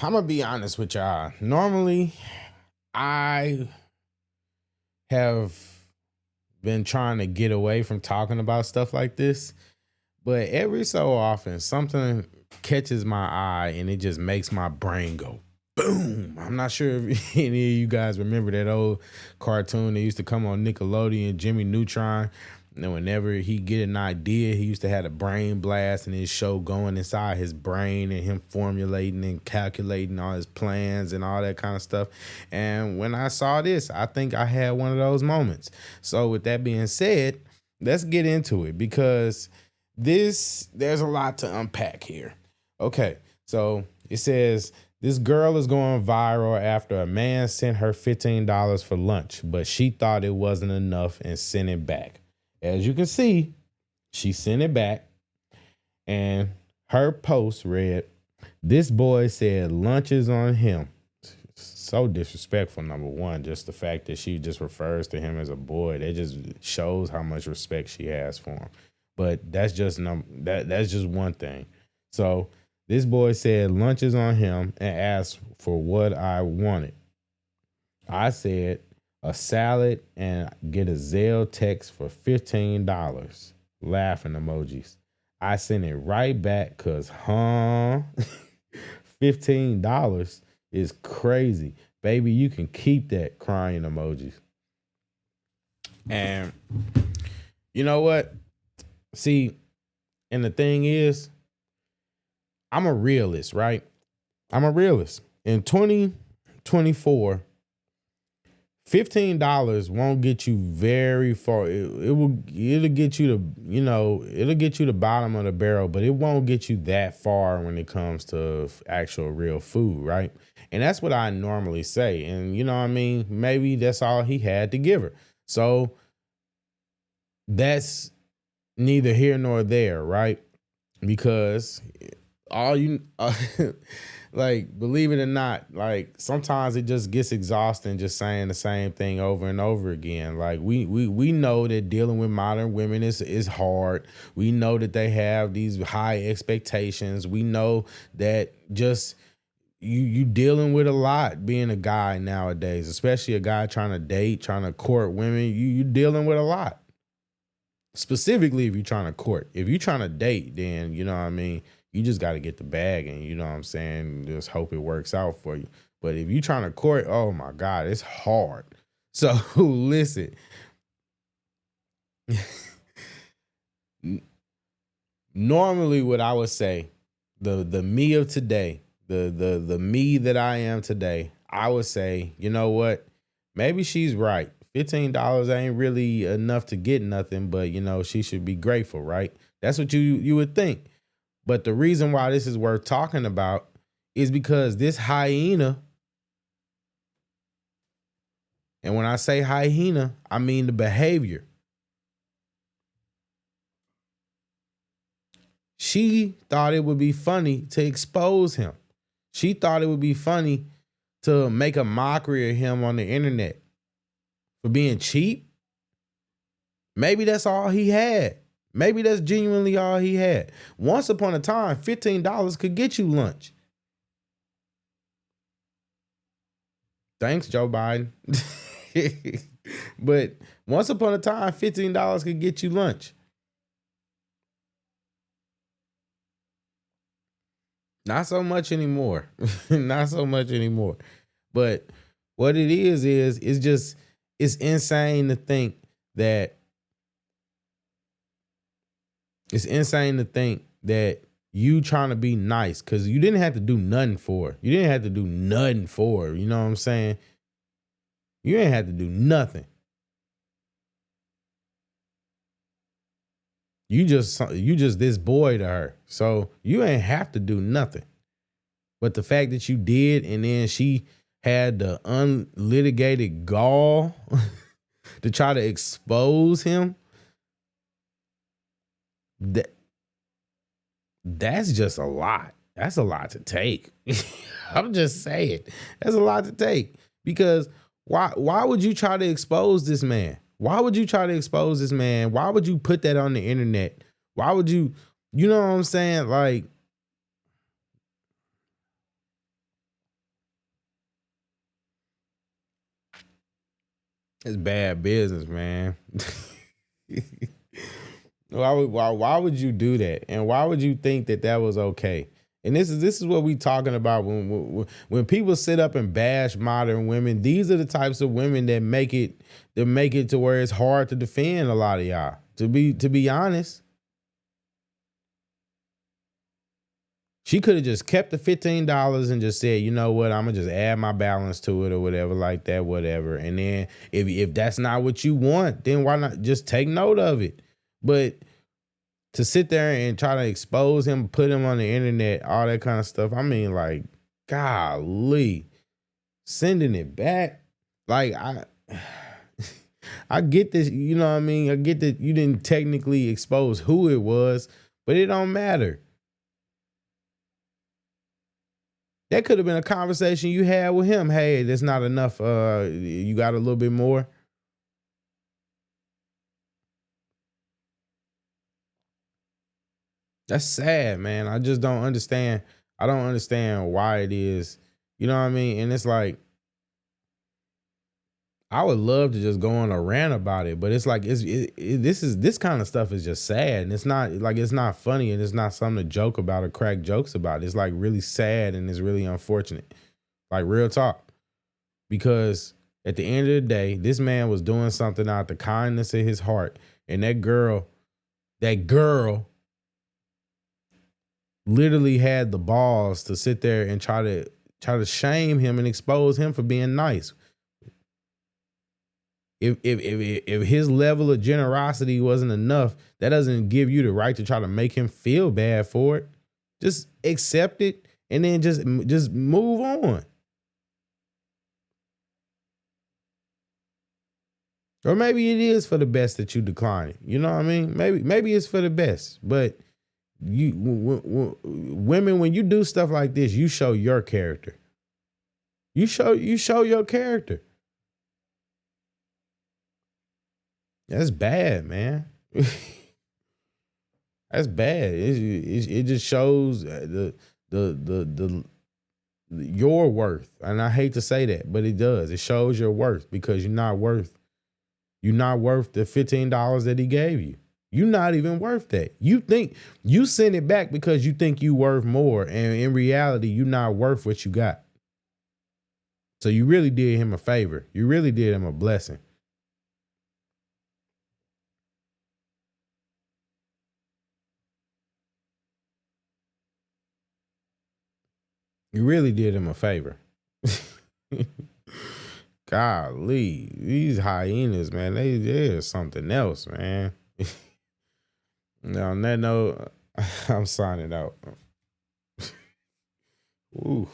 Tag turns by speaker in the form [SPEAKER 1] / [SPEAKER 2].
[SPEAKER 1] I'm gonna be honest with y'all. Normally, I have been trying to get away from talking about stuff like this, but every so often something catches my eye and it just makes my brain go boom. I'm not sure if any of you guys remember that old cartoon that used to come on Nickelodeon, Jimmy Neutron. And whenever he get an idea, he used to have a brain blast and his show going inside his brain and him formulating and calculating all his plans and all that kind of stuff. And when I saw this, I think I had one of those moments. So with that being said, let's get into it because there's a lot to unpack here. Okay, so it says this girl is going viral after a man sent her $15 for lunch, but she thought it wasn't enough and sent it back. As you can see, she sent it back, and her post read, "This boy said lunch is on him." So disrespectful, number one. Just the fact that she just refers to him as a boy, that just shows how much respect she has for him. But that's just that's just one thing. So this boy said lunch is on him and asked for what I wanted. I said a salad and get a Zelle text for $15. Laughing emojis. I sent it right back because, $15 is crazy. Baby, you can keep that, crying emojis. And you know what? See, and the thing is, I'm a realist, right? I'm a realist. In 2024, $15 won't get you very far. It'll get you to, it'll get you the bottom of the barrel, but it won't get you that far when it comes to actual real food, right? And that's what I normally say. And you know what I mean? Maybe that's all he had to give her. So that's neither here nor there, right? Because all you like, believe it or not, like sometimes it just gets exhausting just saying the same thing over and over again. Like we know that dealing with modern women is hard. We know that they have these high expectations. We know that just you dealing with a lot being a guy nowadays, especially a guy trying to date, trying to court women. You dealing with a lot. Specifically if you're trying to court. If you're trying to date, then you know what I mean, you just got to get the bag and you know what I'm saying, just hope it works out for you. But if you're trying to court, oh my God, it's hard. So listen, normally what I would say, the me of today, the me that I am today, I would say, you know what? Maybe she's right. $15 ain't really enough to get nothing, but you know, she should be grateful, right? That's what you would think. But the reason why this is worth talking about is because this hyena, and when I say hyena, I mean the behavior. She thought it would be funny to expose him. She thought it would be funny to make a mockery of him on the internet for being cheap. Maybe that's all he had. Maybe that's genuinely all he had. Once upon a time, $15 could get you lunch. Thanks, Joe Biden. But once upon a time, $15 could get you lunch. Not so much anymore. Not so much anymore. But what it is it's insane to think that you trying to be nice because you didn't have to do nothing for her. You didn't have to do nothing for her. You know what I'm saying? You didn't have to do nothing. You just this boy to her. So you ain't have to do nothing. But the fact that you did, and then she had the unlitigated gall to try to expose him, that's just a lot. That's a lot to take. I'm just saying. That's a lot to take. Because why would you try to expose this man? Why would you try to expose this man? Why would you put that on the internet? Why would you know what I'm saying? Like, It's bad business, man. Why would you do that? And why would you think that that was okay? And this is what we talking about when people sit up and bash modern women. These are the types of women that make it to where it's hard to defend a lot of y'all. To be honest, she could have just kept the $15 and just said, you know what, I'm gonna just add my balance to it or whatever, like that, whatever. And then if that's not what you want, then why not just take note of it? But to sit there and try to expose him, put him on the internet, all that kind of stuff. I mean, like, golly, sending it back. Like, I get this, you know what I mean? I get that you didn't technically expose who it was, but it don't matter. That could have been a conversation you had with him. Hey, that's not enough. You got a little bit more. That's sad, man. I just don't understand. I don't understand why it is. You know what I mean? And it's like, I would love to just go on a rant about it, but it's like this kind of stuff is just sad, and it's not funny, and it's not something to joke about or crack jokes about. It's like really sad, and it's really unfortunate, like real talk, because at the end of the day, this man was doing something out the kindness of his heart, and that girl literally had the balls to sit there and try to shame him and expose him for being nice. If his level of generosity wasn't enough, that doesn't give you the right to try to make him feel bad for it. Just accept it and then just move on. Or maybe it is for the best that you decline it. You know what I mean? Maybe it's for the best. But women, when you do stuff like this, you show your character. You show your character. That's bad, man. That's bad. It just shows the your worth, and I hate to say that, but it does. It shows your worth because you're not worth the $15 that he gave you. You're not even worth that. You think you send it back because you think you worth more, and in reality, you're not worth what you got. So you really did him a favor. You really did him a blessing. You really did him a favor. Golly, these hyenas, man, they're something else, man. Now, on that note, I'm signing out. Ooh.